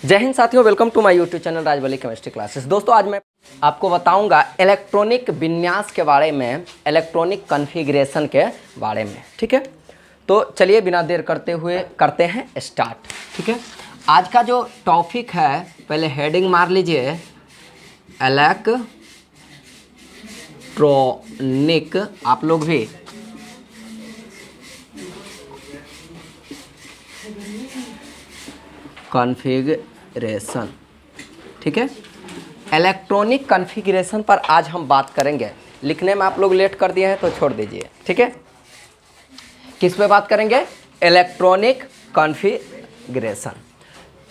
जय हिंद साथियों, welcome to my YouTube channel Rajwali chemistry classes. दोस्तों आज मैं आपको बताऊंगा इलेक्ट्रॉनिक विन्यास के बारे में, इलेक्ट्रॉनिक कॉन्फ़िगरेशन के बारे में। ठीक है, तो चलिए बिना देर करते हुए करते हैं स्टार्ट। ठीक है, आज का जो टॉपिक है, पहले हेडिंग मार लीजिए, इलेक्ट्रॉनिक। आप लोग भी कॉन्फ़िगरेशन। ठीक है, इलेक्ट्रॉनिक कॉन्फ़िगरेशन पर आज हम बात करेंगे। लिखने में आप लोग लेट कर दिए हैं तो छोड़ दीजिए। ठीक है, किस पे बात करेंगे? Electronic configuration.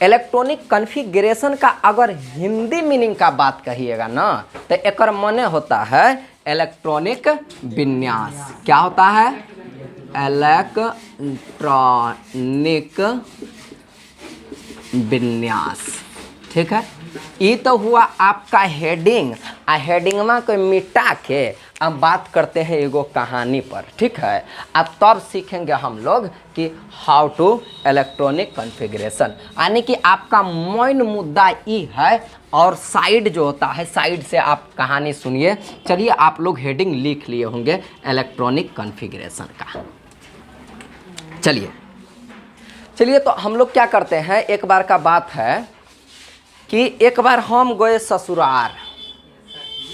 इलेक्ट्रॉनिक कॉन्फ़िगरेशन का अगर हिंदी मीनिंग का बात कहिएगा ना, तो एकर मने होता है इलेक्ट्रॉनिक विन्यास। क्या होता है? इलेक्ट्रॉनिक विन्यास। ठीक है, ये तो हुआ आपका हेडिंग। हेडिंग में कोई मिटा के अब बात करते हैं एगो कहानी पर। ठीक है, अब तब सीखेंगे हम लोग कि हाउ टू इलेक्ट्रॉनिक कॉन्फ़िगरेशन, यानी कि आपका मेन मुद्दा ये है और साइड जो होता है, साइड से आप कहानी सुनिए। चलिए, आप लोग हेडिंग लिख लिए होंगे इलेक्ट्रॉनिक कॉन्फ़िगरेशन का। चलिए तो हम लोग क्या करते हैं, एक बार का बात है कि एक बार हम गए ससुराल।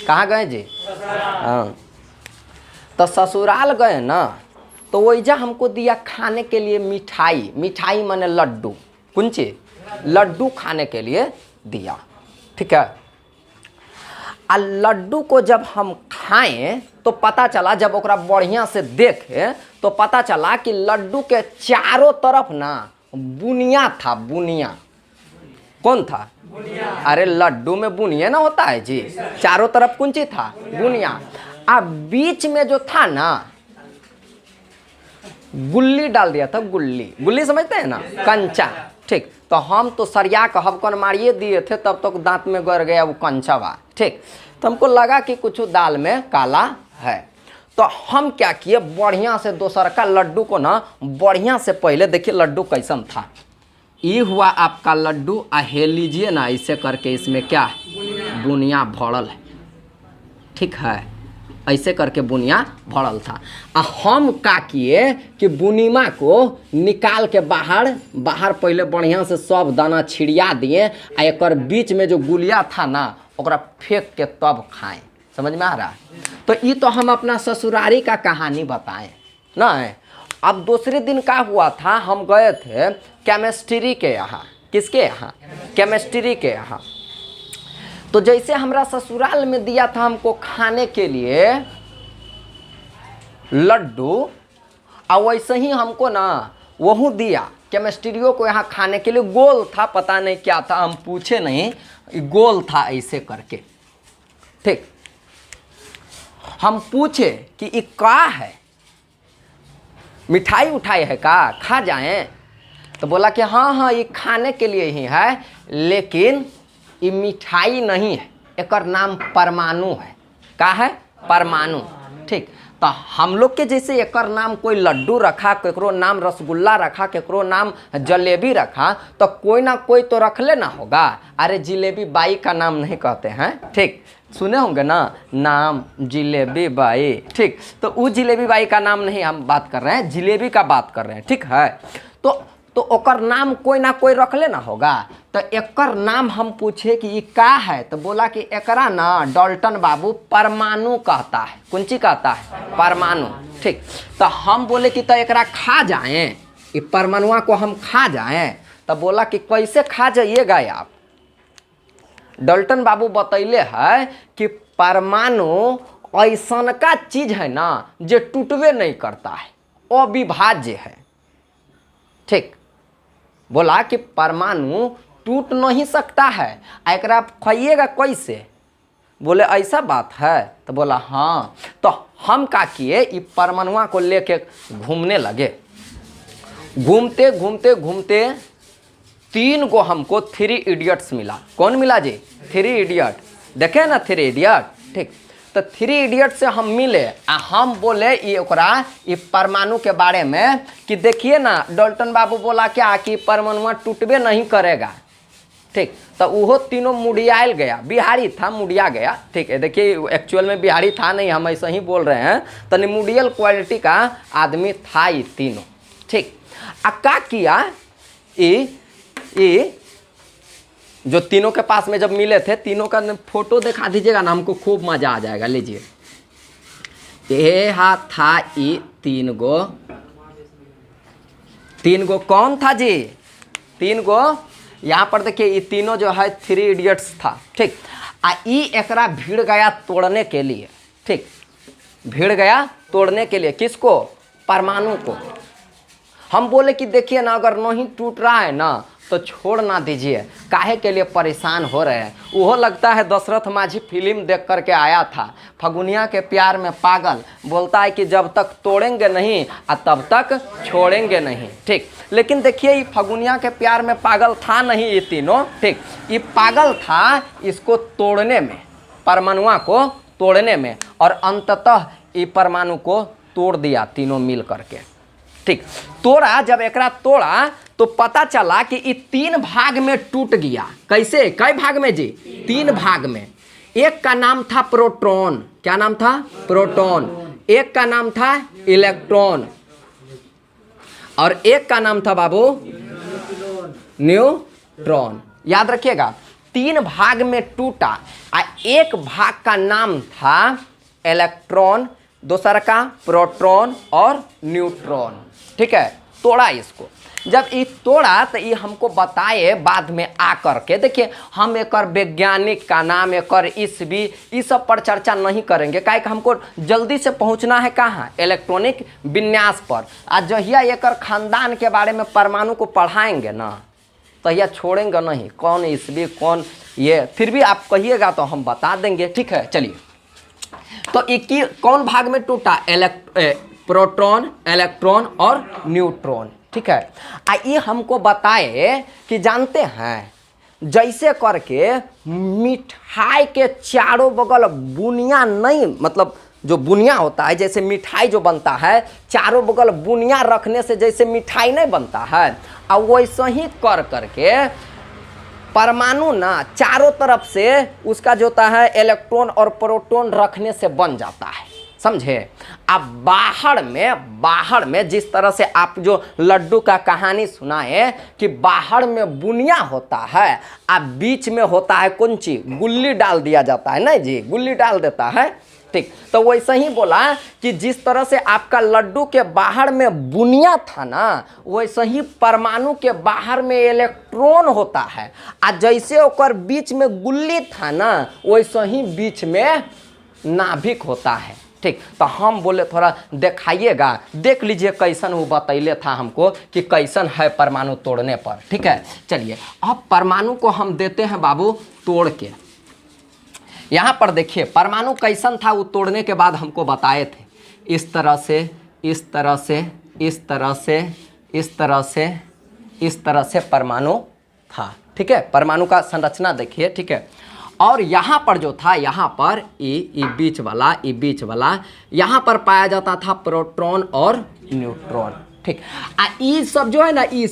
कहाँ गए जी? हाँ, तो ससुराल गए ना, तो वैजा हमको दिया खाने के लिए मिठाई। मिठाई माने लड्डू। कौन चीज? लड्डू खाने के लिए दिया। ठीक है, लड्डू को जब हम खाएं तो पता चला, जब ओकरा बढ़िया से देखे तो पता चला कि लड्डू के चारों तरफ ना बुनिया था। बुनिया कौन था? बुनिया। अरे लड्डू में बुनिया ना होता है जी। चारों तरफ कौन चीज था? बुनिया। अब बीच में जो था ना, गुल्ली डाल दिया था। गुल्ली, गुल्ली समझते हैं ना? कंचा। ठीक, तो हम तो सरिया का हबकन मारिए दिए थे, तब तक दांत में गड़ गया वो कंचा बा। ठीक, तो हमको लगा कि कुछ दाल में काला है, तो हम क्या किए, बढ़िया से दोसर का लड्डू को ना बढ़िया से, पहले देखिए लड्डू कैसन था। ये हुआ आपका लड्डू। हेल लीजिए ना ऐसे करके, इसमें क्या है? बुनिया भरल है। ठीक है, ऐसे करके बुनिया भरल था। हम का किए कि बुनीमा को निकाल के बाहर पहले बढ़िया से सब दाना छिड़िया दिए, एक बीच में जो गुलिया था ना, ओकरा फेंक के तब खाएं। समझ में आ रहा है? तो ये तो हम अपना ससुरारी का कहानी बताएं ना। अब दूसरे दिन का हुआ था, हम गए थे केमिस्ट्री के यहाँ। किसके यहाँ? केमिस्ट्री के यहाँ। तो जैसे हमरा ससुराल में दिया था हमको खाने के लिए लड्डू, और वैसे ही हमको ना वह दिया केमिस्ट्रियों को यहाँ खाने के लिए। गोल था, पता नहीं क्या था, हम पूछे नहीं, गोल था ऐसे करके। ठीक, हम पूछे कि ये क्या है, मिठाई उठाई है का, खा जाएं? तो बोला कि हाँ ये खाने के लिए ही है, लेकिन ये मिठाई नहीं है, एकर नाम परमाणु है। का है? परमाणु। ठीक, तो हम लोग के जैसे एकर नाम कोई लड्डू रखा, केकरो नाम रसगुल्ला रखा, केकरो नाम जलेबी रखा, तो कोई ना कोई तो रख लेना होगा। अरे जिलेबी बाई का नाम नहीं कहते हैं। ठीक, सुने होंगे ना नाम जिलेबी बाई। ठीक, तो वो जिलेबी बाई का नाम नहीं हम बात कर रहे हैं, जिलेबी का बात कर रहे हैं। ठीक है, तो ओकर नाम कोई ना कोई रख लेना होगा। तो एकर नाम हम पूछे कि ये का है, तो बोला कि एकरा ना डाल्टन बाबू परमाणु कहता है। कौन चीज कहता है? परमाणु। ठीक, तो हम बोले कि तो एकरा खा जाएं, ये परमाणुआ को हम खा जाएं। तो बोला कि कैसे खा जाइएगा आप? डाल्टन बाबू बतैले है कि परमाणु ऐसन का चीज है ना जो टूटवे नहीं करता है, अविभाज्य है। ठीक, बोला कि परमाणु टूट नहीं सकता है, एकरा खाइएगा कैसे? बोले ऐसा बात है? तो बोला हाँ। तो हम का किए, ये परमाणुआ को लेके घूमने लगे। घूमते घूमते घूमते 3 गो हमको 3 इडियट्स मिला। कौन मिला जी? 3 इडियट। देखे ना 3 इडियट? ठीक, तो 3 इडियट से हम मिले, हम बोले ये ओकरा ये परमाणु के बारे में कि देखिए ना, डाल्टन बाबू बोला क्या कि परमाणु टूटबे नहीं करेगा। ठीक। तो वो तीनों मुड़ियाल गया, बिहारी था मुड़िया गया, ठीक है। देखिए एक्चुअल में बिहारी था नहीं, हम ऐसे ही बोल रहे हैं। तो मुड़ियल क्वालिटी का आदमी था ये तीनों, ठीक। क्या किया ये जो तीनों के पास में जब मिले थे, तीनों का फोटो दिखा दीजिएगा ना, हमको खूब मजा आ जाएगा। लीजिए, ये था ये तीन गो कौन था जी? तीन गो यहाँ पर देखिए, ये तीनों जो है 3 इडियट्स था, ठीक। ई एकरा भिड़ गया तोड़ने के लिए, ठीक। भिड़ गया तोड़ने के लिए किसको? परमाणु को। हम बोले कि देखिए ना, अगर नहीं टूट रहा है ना तो छोड़ ना दीजिए, काहे के लिए परेशान हो रहे हैं। वो लगता है दशरथ माझी फिल्म देख करके आया था, फगुनिया के प्यार में पागल, बोलता है कि जब तक तोड़ेंगे नहीं तब तक छोड़ेंगे नहीं, ठीक। लेकिन देखिए ये फगुनिया के प्यार में पागल था नहीं ये तीनों, ठीक। ये पागल था इसको तोड़ने में, परमाणुआ को तोड़ने में, और अंततः ये परमाणु को तोड़ दिया तीनों मिल करके, ठीक। तोड़ा, जब एकरा तोड़ा तो पता चला कि ये 3 भाग में टूट गया। कैसे? कई भाग में जी? 3 भाग में। एक का नाम था प्रोटॉन। क्या नाम था? प्रोटॉन। एक का नाम था इलेक्ट्रॉन, और एक का नाम था बाबू न्यूट्रॉन। याद रखिएगा, 3 भाग में टूटा। एक भाग का नाम था इलेक्ट्रॉन, दूसरा का प्रोटॉन और न्यूट्रॉन, ठीक है। तोड़ा इसको, जब ये तोड़ा तो ये हमको बताए बाद में आ करके। देखिए हम एक वैज्ञानिक का नाम, एक ईस्वी, इस सब पर चर्चा नहीं करेंगे, काहे कि हमको जल्दी से पहुंचना है कहाँ? इलेक्ट्रॉनिक विन्यास पर। आज जहिया एक खानदान के बारे में परमाणु को पढ़ाएंगे ना, तो यह छोड़ेंगे नहीं, कौन ईस्वी कौन ये, फिर भी आप कहिएगा तो हम बता देंगे, ठीक है। चलिए, तो ये कौन भाग में टूटा? प्रोटॉन, इलेक्ट्रॉन और न्यूट्रॉन, ठीक है। ये हमको बताए कि जानते हैं, जैसे करके मिठाई के चारों बगल बुनिया नहीं, मतलब जो बुनिया होता है, जैसे मिठाई जो बनता है चारों बगल बुनिया रखने से जैसे मिठाई नहीं बनता है, अब वैसे ही कर करके परमाणु ना चारों तरफ से उसका जो होता है इलेक्ट्रॉन और प्रोटॉन रखने से बन जाता है, समझे। अब बाहर में जिस तरह से आप जो लड्डू का कहानी सुनाए कि बाहर में बुनिया होता है, अब बीच में होता है कौन चीज? गुल्ली डाल दिया जाता है, नहीं जी, गुल्ली डाल देता है, ठीक। तो वैसे ही बोला कि जिस तरह से आपका लड्डू के बाहर में बुनिया था ना, वैसे ही परमाणु के बाहर में इलेक्ट्रॉन होता है, और जैसे ओकर बीच में गुल्ली था ना, वैसे ही बीच में नाभिक होता है, ठीक। तो हम बोले थोड़ा दिखाइएगा, देख लीजिए कैसन वो बतैले था हमको कि कैसन है परमाणु तोड़ने पर, ठीक है। चलिए, अब परमाणु को हम देते हैं बाबू तोड़ के। यहाँ पर देखिए परमाणु कैसन था, वो तोड़ने के बाद हमको बताए थे, इस तरह से, इस तरह से, इस तरह से, इस तरह से, इस तरह से परमाणु था, ठीक है। परमाणु का संरचना देखिए, ठीक है। और यहाँ पर जो था, यहाँ पर ये बीच वाला, यहाँ पर पाया जाता था प्रोटॉन और न्यूट्रॉन, ठीक। ये सब जो है ना, ये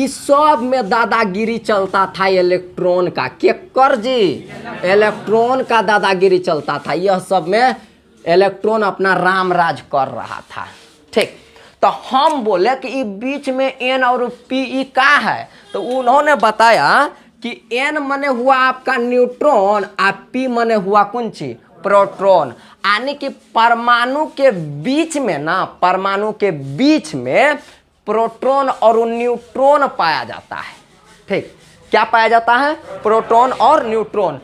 सब में दादागिरी चलता था इलेक्ट्रॉन का। केकर जी? इलेक्ट्रॉन का दादागिरी चलता था, यह सब में इलेक्ट्रॉन अपना राम राज कर रहा था, ठीक। तो हम बोले कि ये बीच में एन और पी का है, तो उन्होंने बताया कि एन मने हुआ आपका न्यूट्रॉन, और पी मने हुआ कौन चीज? प्रोटॉन। यानी कि परमाणु के बीच में ना, परमाणु के बीच में प्रोटॉन और न्यूट्रॉन पाया जाता है, ठीक। क्या पाया जाता है? प्रोटॉन और न्यूट्रॉन।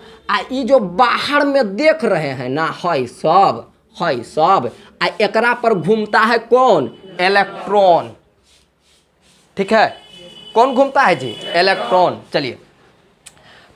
ये जो बाहर में देख रहे हैं ना, है सब, एकरा पर घूमता है कौन? इलेक्ट्रॉन, ठीक है। कौन घूमता है जी? इलेक्ट्रॉन। चलिए,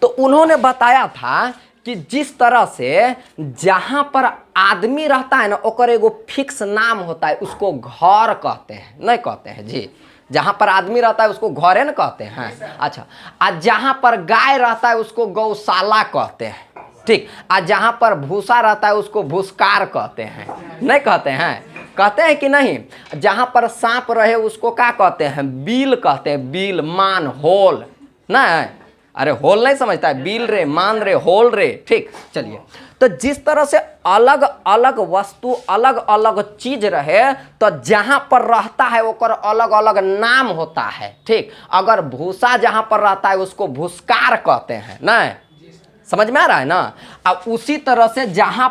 तो उन्होंने बताया था कि जिस तरह से जहां पर आदमी रहता है ना, ओकर एगो फिक्स नाम होता है, उसको घर कहते हैं, नहीं कहते हैं जी। जहां पर आदमी रहता है उसको घरे न कहते हैं, अच्छा। आज जहां पर गाय रहता है उसको गौशाला कहते हैं, ठीक। आज जहां पर भूसा रहता है उसको भूसकार कहते हैं, नहीं कहते हैं? कहते हैं कि नहीं? जहां पर सांप रहे उसको क्या कहते हैं? बिल कहते हैं, बिल, मान होल, ना। अरे होल नहीं समझता है, बिल रे, मान रे, होल रे। ठीक, चलिए। तो जिस तरह से अलग अलग वस्तु, अलग अलग चीज रहे, तो जहां पर रहता है ओकर अलग अलग नाम होता है। ठीक, अगर भूसा जहां पर रहता है उसको भूसकार कहते हैं ना। समझ में आ रहा है ना। अब उसी तरह से जहां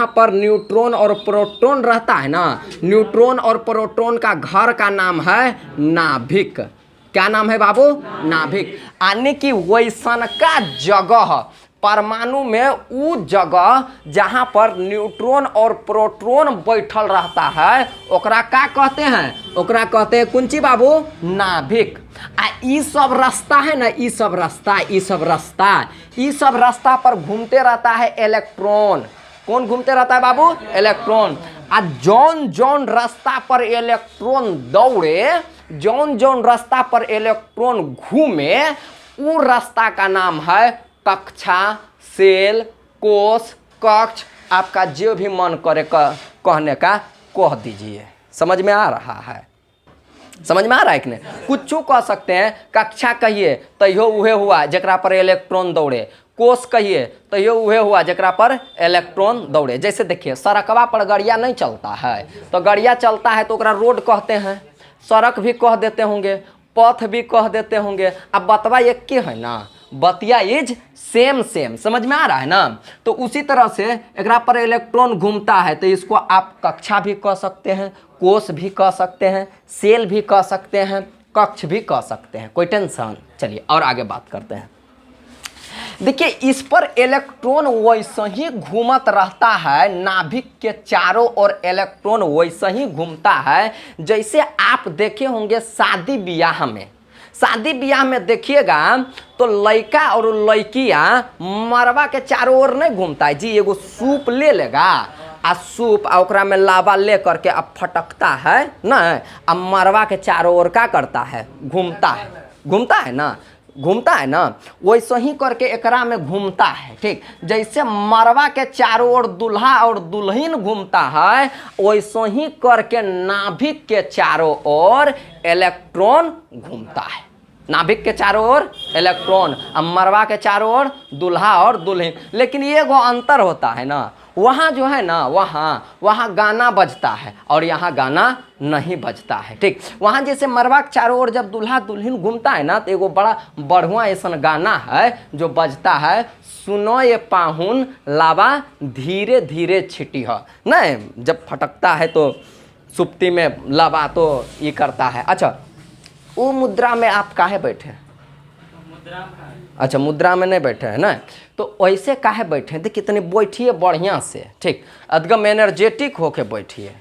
पर न्यूट्रॉन और प्रोटॉन रहता है ना, न्यूट्रॉन और प्रोटॉन का घर का नाम है नाभिक। क्या नाम है बाबू? नाभिक। यानी कि वैसन का जगह परमाणु में वो जगह जहां पर न्यूट्रॉन और प्रोटॉन बैठल रहता है ओकरा का कहते हैं? ओकरा कहते हैं कुंची बाबू? नाभिक। आ ई सब रास्ता है ना, ई सब रास्ता पर घूमते रहता है इलेक्ट्रॉन। कौन घूमते रहता है बाबू? इलेक्ट्रॉन। आ जौन रास्ता पर इलेक्ट्रॉन दौड़े, जौन रास्ता पर इलेक्ट्रॉन घूमे, वो रास्ता का नाम है कक्षा, सेल, कोष, कक्ष। आपका जो भी मन करे कहने का कह दीजिए। समझ में आ रहा है? समझ में आ रहा है कि नहीं? कुछ कह सकते हैं। कक्षा कहिए तैयो उहे हुआ जकरा पर इलेक्ट्रॉन दौड़े। कोष कहिए तैयो उहे हुआ जकरा पर इलेक्ट्रॉन दौड़े। जैसे देखिए, सड़कवा पर गाड़ियाँ नहीं चलता है, तो गाड़ियाँ चलता है तो ओकरा रोड कहते हैं। सड़क भी कह देते होंगे, पथ भी कह देते होंगे। अब बतवा एक के है ना, बतिया इज सेम। समझ में आ रहा है ना। तो उसी तरह से एकरा पर इलेक्ट्रॉन घूमता है, तो इसको आप कक्षा भी कह सकते हैं, कोष भी कह सकते हैं, सेल भी कह सकते हैं, कक्ष भी कह सकते हैं। कोई टेंशन? चलिए और आगे बात करते हैं। देखिए, इस पर इलेक्ट्रॉन वैसे ही घूमत रहता है, नाभिक के चारों ओर इलेक्ट्रॉन वैसे ही घूमता है जैसे आप देखे होंगे शादी ब्याह में देखिएगा तो लड़का और लड़कियाँ मरवा के चारों ओर नहीं घूमता है जी। एगो सूप ले लेगा आ सूप आ ओकरा में लावा ले करके अब फटकता है ना, अब मरवा के चारों ओर का करता है? घूमता है ना। वैसे ही करके एकरा में घूमता है। ठीक, जैसे मरवा के चारों ओर दुल्हा और दुल्हन घूमता है, वैसे ही करके नाभिक के चारों ओर इलेक्ट्रॉन घूमता है। नाभिक के चारों ओर इलेक्ट्रॉन, अब मरवा के चारों ओर दुल्हा और दुल्हन। लेकिन ये वो अंतर होता है ना, वहाँ जो है ना, वहाँ गाना बजता है और यहाँ गाना नहीं बजता है। ठीक, वहाँ जैसे मरवा के चारों ओर जब दुल्हा दुल्हन घूमता है ना, तो एगो बड़ा बढ़िया ऐसा गाना है जो बजता है, सुनो ये पाहुन लावा धीरे धीरे छिटी है। नहीं, जब फटकता है तो सुप्ति में लावा तो ये करता है। अच्छा, वो मुद्रा में आप काहे बैठे? अच्छा, मुद्रा में नहीं बैठे हैं ना, तो वैसे काहे बैठे? देखिए, कितनी बैठिए बढ़िया से। ठीक, एकदम एनर्जेटिक होके बैठिए।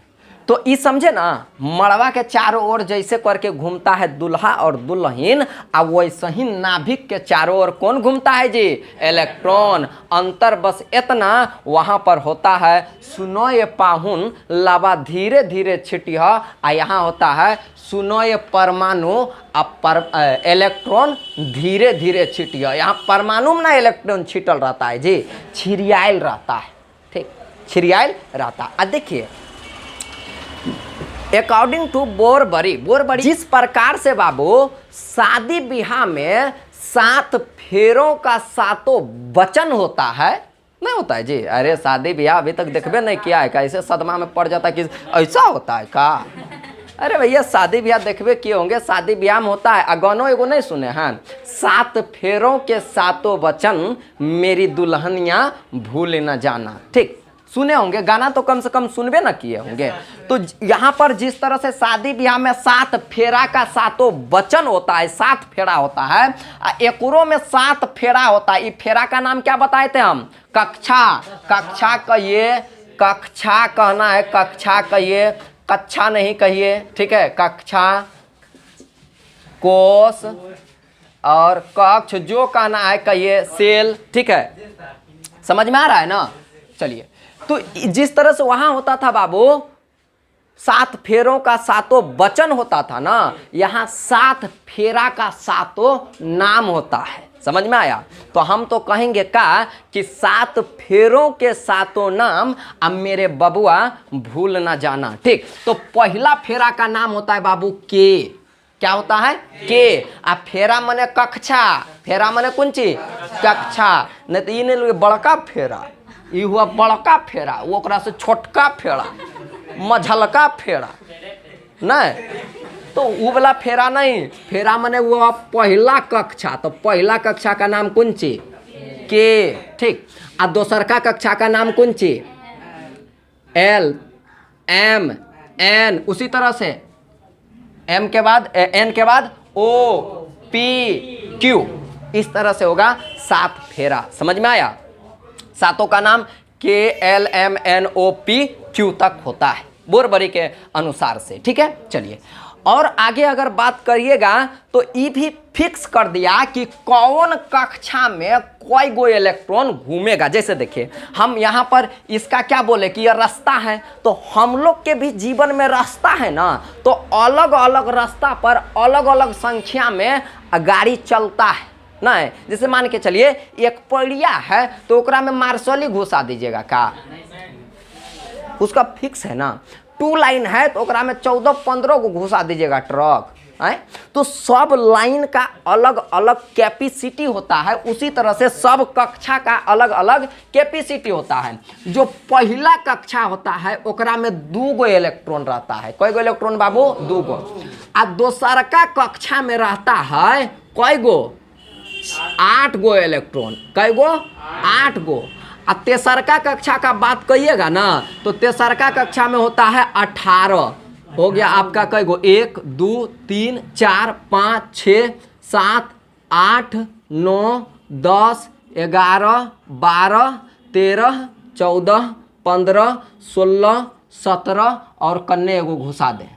तो ये समझे ना, मड़वा के चारों ओर जैसे करके घूमता है दुल्हा और दुल्हन, अब वैसे ही नाभिक के चारों ओर कौन घूमता है जी? इलेक्ट्रॉन। अंतर बस इतना, वहाँ पर होता है सुनो ये पाहुन लावा धीरे धीरे छिटिह, आ यहाँ होता है सुनो ये परमाणु अब इलेक्ट्रॉन धीरे धीरे छिटिह। यहाँ परमाणु में ना इलेक्ट्रॉन छिटल रहता है जी, छिरियाल रहता है। ठीक, छिरियाल रहता है। देखिए, अकॉर्डिंग टू बोरबरी जिस प्रकार से बाबू शादी ब्याह में 7 फेरों का 7 वचन होता है, नहीं होता है जी? अरे शादी ब्याह अभी तक देखबे नहीं किया है, कैसे सदमा में पड़ जाता है कि ऐसा होता है का? अरे भैया, शादी ब्याह देखबे किए होंगे, शादी ब्याह में होता है। अगनो एगो नहीं सुने हैं, 7 फेरों के 7 वचन मेरी दुल्हनिया भूल न जाना। ठीक, सुने होंगे, गाना तो कम से कम सुनबे ना किए होंगे। तो यहाँ पर जिस तरह से शादी ब्याह में 7 फेरा का 7 वचन होता है, 7 फेरा होता है, एकरो में 7 फेरा होता है। ये फेरा का नाम क्या बताए थे हम? कक्षा। कक्षा कहिए, कक्षा कहना है, कक्षा कहिए, कक्षा नहीं कहिए। ठीक है, कक्षा, कोष और कक्ष, जो कहना है कहिए, सेल। ठीक है, समझ में आ रहा है ना? चलिए, तो जिस तरह से वहां होता था बाबू 7 फेरों का 7 वचन होता था ना, यहाँ 7 फेरा का 7 नाम होता है। समझ में आया? तो हम तो कहेंगे का कि 7 फेरों के 7 नाम अब मेरे बबुआ भूल ना जाना। ठीक, तो पहला फेरा का नाम होता है बाबू के। क्या होता है के। आ फेरा मने कक्षा, फेरा मने कौन चीज कक्षा, नहीं तो ये नहीं बड़का फेरा, ये हुआ बड़का फेरा, वो ओकरा से छोटका फेरा, मझलका फेरा नहीं, तो वो वाला फेरा नहीं, फेरा मने वो पहला कक्षा, तो पहला कक्षा का नाम कौन चीज के, ठीक। आ दोसर का कक्षा का नाम कौन चीज एल एम एन, उसी तरह से एम के बाद एन के बाद ओ पी क्यू, इस तरह से होगा 7 फेरा। समझ में आया? सातों का नाम K L M N O P Q तक होता है बोरबरी के अनुसार से, ठीक है। चलिए और आगे अगर बात करिएगा तो ये भी फिक्स कर दिया कि कौन कक्षा में कोई गो इलेक्ट्रॉन घूमेगा। जैसे देखिए हम यहाँ पर इसका क्या बोले कि यह रास्ता है, तो हम लोग के भी जीवन में रास्ता है ना, तो अलग अलग रास्ता पर अलग अलग संख्या में गाड़ी चलता है ना। जैसे मान के चलिए एक पहिया है तो ओकरा में मार्शल ही घुसा दीजिएगा का, उसका फिक्स है ना। 2 लाइन है तो ओकरा में 14-15 को घुसा दीजिएगा ट्रक है। तो सब लाइन का अलग अलग कैपेसिटी होता है, उसी तरह से सब कक्षा का अलग अलग कैपेसिटी होता है। जो पहला कक्षा होता है ओकरा में 2 गो इलेक्ट्रॉन रहता है। कई गो इलेक्ट्रॉन बाबू? 2 गो। आ दोसरका कक्षा में रहता है कई गो? 8 गो इलेक्ट्रॉन। कई गो? 8 गो। आ तेसरका कक्षा का बात करिएगा ना तो तेसरका कक्षा में होता है 18। हो गया आपका कई गो? 1 2 3 4 5 6 7 8 9 10 11 12 13 14 15 16 17 और कन्ने एगो घुसा दे,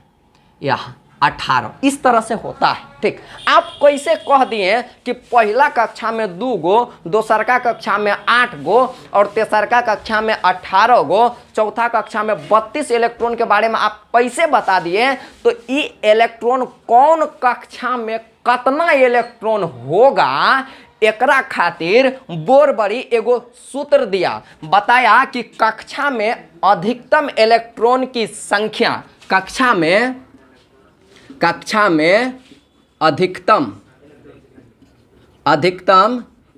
यह 18। इस तरह से होता है, ठीक। आप कैसे कह दिए कि पहला कक्षा में 2 गो, दोसरका कक्षा में 8 गो और तेसरका कक्षा में 18 गो, चौथा कक्षा में 32 इलेक्ट्रॉन के बारे में आप कैसे बता दिए? तो ये इलेक्ट्रॉन कौन कक्षा में कितना इलेक्ट्रॉन होगा, एकरा खातिर बोरबरी एगो सूत्र दिया, बताया कि कक्षा में अधिकतम इलेक्ट्रॉन की संख्या, कक्षा में अधिकतम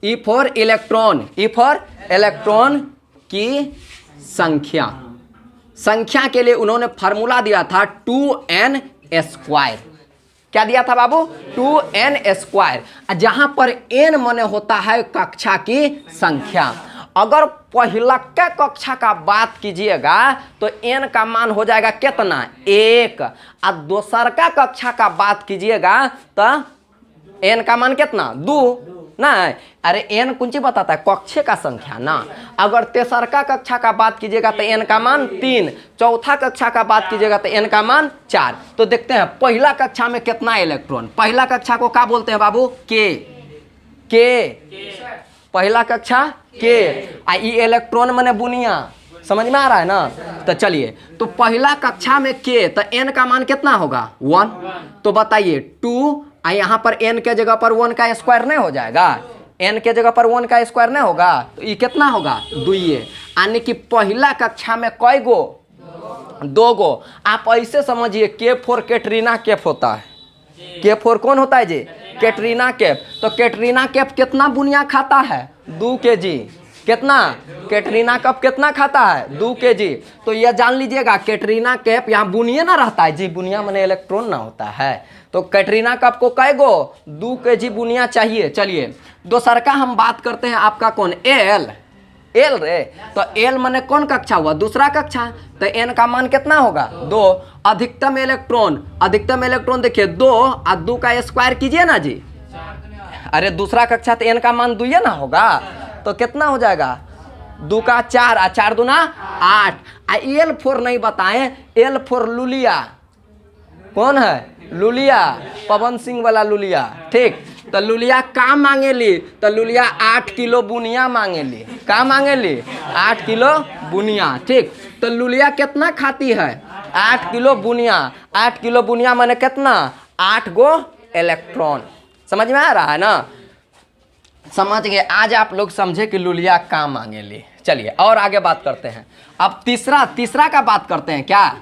ई फॉर इलेक्ट्रॉन की संख्या के लिए उन्होंने फार्मूला दिया था 2n स्क्वायर। क्या दिया था बाबू? 2n स्क्वायर, जहां पर n माने होता है कक्षा की संख्या। अगर पहला का कक्षा का बात कीजिएगा तो n का मान हो जाएगा कितना? 1। और दोसर का कक्षा का बात कीजिएगा तो n का मान कितना? 2 ना। अरे n कौन चीज बताता है? कक्षे का संख्या ना। अगर तेसरका कक्षा का बात कीजिएगा तो n का मान 3, चौथा कक्षा का बात कीजिएगा तो n का मान 4। तो देखते हैं पहला कक्षा में कितना इलेक्ट्रॉन। पहला कक्षा को क्या बोलते हैं बाबू? के पहला कक्षा के। ई इलेक्ट्रॉन माने बुनिया। समझ में आ रहा है ना? तो चलिए, तो पहला कक्षा में के, तो n का मान कितना होगा? 1। तो बताइए 2, यहाँ पर n के जगह पर 1 का स्क्वायर नहीं हो जाएगा? n के जगह पर 1 का स्क्वायर नहीं होगा तो ये कितना होगा? 2। यानी कि पहला कक्षा में कई गो? 2 गो। आप ऐसे समझिए K4 कैटरीना कैफ होता है। K4 कौन होता है जी? कैटरीना कैफ। तो कैटरीना कैफ कितना बुनिया खाता है? 2 kg। कितना? कैटरीना कैफ कितना खाता है? 2 kg। तो यह जान लीजिएगा कैटरीना कैफ यहाँ बुनिया ना रहता है जी, बुनिया माने इलेक्ट्रॉन ना होता है। तो कैटरीना कैफ को कै गो? 2 kg बुनिया चाहिए। चलिए दोसर का हम बात करते हैं, आपका कौन? एल रे। तो एल माने कौन कक्षा हुआ? दूसरा कक्षा। तो n का मान कितना होगा? 2। अधिकतम इलेक्ट्रॉन देखिए 2 और 2 का स्क्वायर कीजिए ना जी। अरे दूसरा कक्षा तो n का मान 2 ना होगा, तो कितना हो जाएगा? 2 का 4 और 4 दूना 8। L4 नहीं बताएं, L4 लुलिया। कौन है? लुलिया, पवन सिंह वाला लुलिया, ठीक। तो लुलिया का मांगेली? तो लुलिया 8 किलो बुनिया मांगेली। का मांगेली? 8 किलो बुनिया, ठीक। तो लुलिया कितना खाती है? 8 किलो बुनिया। 8 किलो बुनिया माने कितना? 8 गो इलेक्ट्रॉन। समझ में आ रहा है ना? समझ गए? आज आप लोग समझे कि लुलिया का मांगेली। चलिए और आगे बात करते हैं। अब तीसरा का बात करते हैं क्या?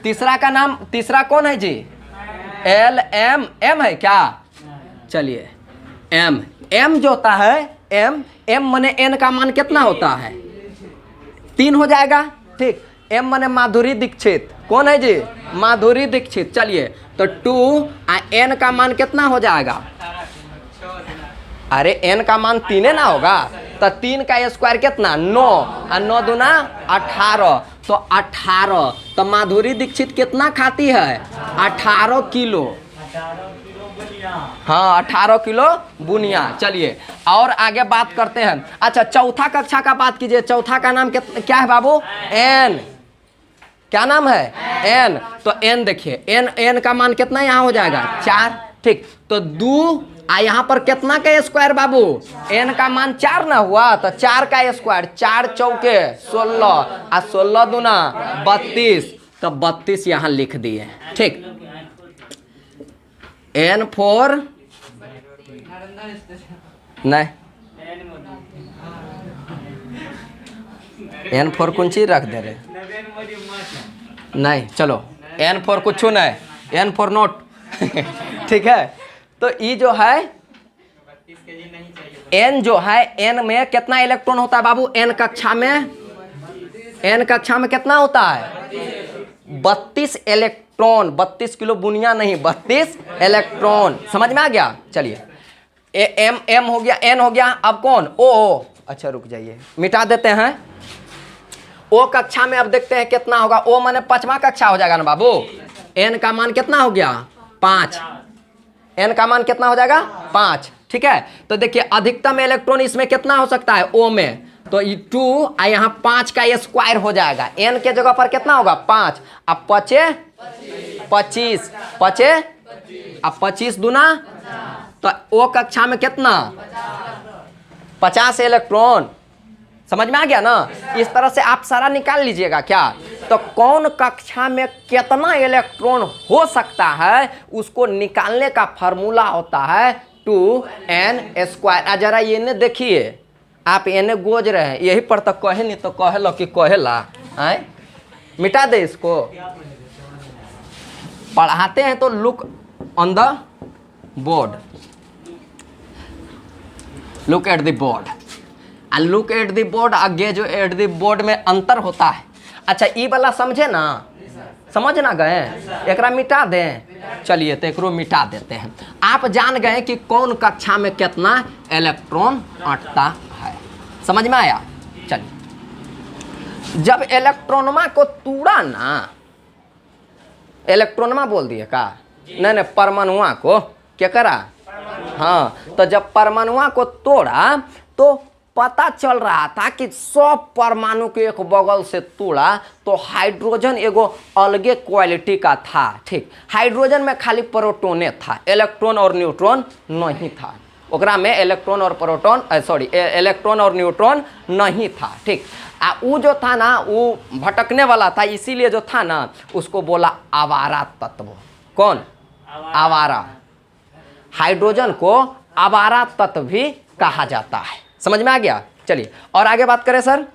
तीसरा का नाम, तीसरा कौन है जी? L M M है क्या? चलिए M M जो होता है M M माने N का मान कितना होता है? 3 हो जाएगा। ठीक, M माने माधुरी दीक्षित। कौन है जी? माधुरी दीक्षित। चलिए तो 2 N का मान कितना हो जाएगा? अरे N का मान 3 ना होगा तो 3 का स्क्वायर कितना? 9 और 9 दूना 18। तो 18 तो माधुरी दीक्षित कितना खाती है? 18 किलो। हाँ 18 किलो बुनिया। चलिए और आगे बात करते हैं। अच्छा चौथा कक्षा का बात कीजिए। चौथा का नाम क्या है बाबू? N। क्या नाम है? N। तो N देखिए N का मान कितना यहाँ हो जाएगा? 4। ठीक, तो 2 यहाँ पर कितना का स्क्वायर बाबू? N का मान 4 ना हुआ तो 4 का स्क्वायर। 4 चौके 16 और 16 दूना 32। तो 32 यहाँ लिख दिए। ठीक, N4 नहीं N4 कौन चीज रख दे रहे? नहीं चलो N4 कुछ नहीं, N4 नोट। ठीक है, तो ई जो है N जो है N में कितना इलेक्ट्रॉन होता है बाबू? N कक्षा में कितना होता है? 32 इलेक्ट्रॉन। 32 किलो बुनिया नहीं, 32 इलेक्ट्रॉन। समझ में आ गया? चलिए M हो गया, N हो गया। अब कौन? O। अच्छा रुक जाइए, मिटा देते हैं। O कक्षा में अब देखते हैं कितना होगा। O माने 5वां कक्षा हो जाएगा ना बाबू। N का मान कितना हो गया? 5। N का मान कितना हो जाएगा? 5। ठीक है, तो देखिए अधिकतम इलेक्ट्रॉन इसमें कितना हो सकता है? O में तो 2 यहाँ 5 का स्क्वायर हो जाएगा। N के जगह पर कितना होगा? 5। अब 25 अब 25 दूना तो O कक्षा में कितना? 50 इलेक्ट्रॉन। समझ में आ गया ना? इस तरह से आप सारा निकाल लीजिएगा क्या? तो कौन कक्षा में कितना इलेक्ट्रॉन हो सकता है उसको निकालने का फॉर्मूला होता है 2n²। जरा ये देखिए, आप एने गोज रहे हैं, यही पर तो कहे नहीं तो कहे लो कि कहेला आए। मिटा दे इसको। पढ़ाते हैं तो look on the board, look at the board and look at the board. आगे जो एट द बोर्ड में अंतर होता है। अच्छा ई वाला समझे ना? समझ ना गए? एकरा मिटा दें। चलिए तो एकरो मिटा देते हैं। आप जान गए कि कौन कक्षा में कितना इलेक्ट्रॉन अटता है। समझ में आया? चलिए जब इलेक्ट्रॉनमा को तोड़ा ना, इलेक्ट्रॉनमा बोल दिए का? नहीं परमाणुआ को क्या करा? हाँ, तो जब परमाणुआ को तोड़ा तो पता चल रहा था कि सब परमाणु के एक बगल से तोड़ा तो हाइड्रोजन एगो अलगे क्वालिटी का था। ठीक, हाइड्रोजन में खाली प्रोटोने था, इलेक्ट्रॉन और न्यूट्रॉन नहीं था। ओकरा में इलेक्ट्रॉन और न्यूट्रॉन नहीं था। ठीक, वो जो था ना वो भटकने वाला था, इसीलिए जो था ना उसको बोला आवारा तत्व। कौन? आवारा। हाइड्रोजन को आवारा तत्व भी कहा जाता है। समझ में आ गया? चलिए और आगे बात करें सर।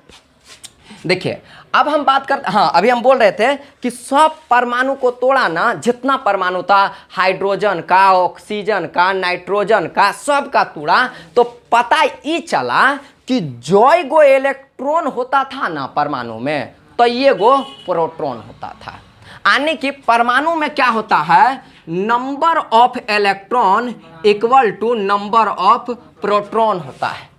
देखिए अब हम बात करते, हाँ अभी हम बोल रहे थे कि सब परमाणु को तोड़ा ना, जितना परमाणु था हाइड्रोजन का, ऑक्सीजन का, नाइट्रोजन का, सब का तोड़ा तो पता ये चला कि जो गो इलेक्ट्रॉन होता था ना परमाणु में तो ये गो प्रोटॉन होता था। यानी कि परमाणु में क्या होता है? Number of electron equal to number of proton होता है।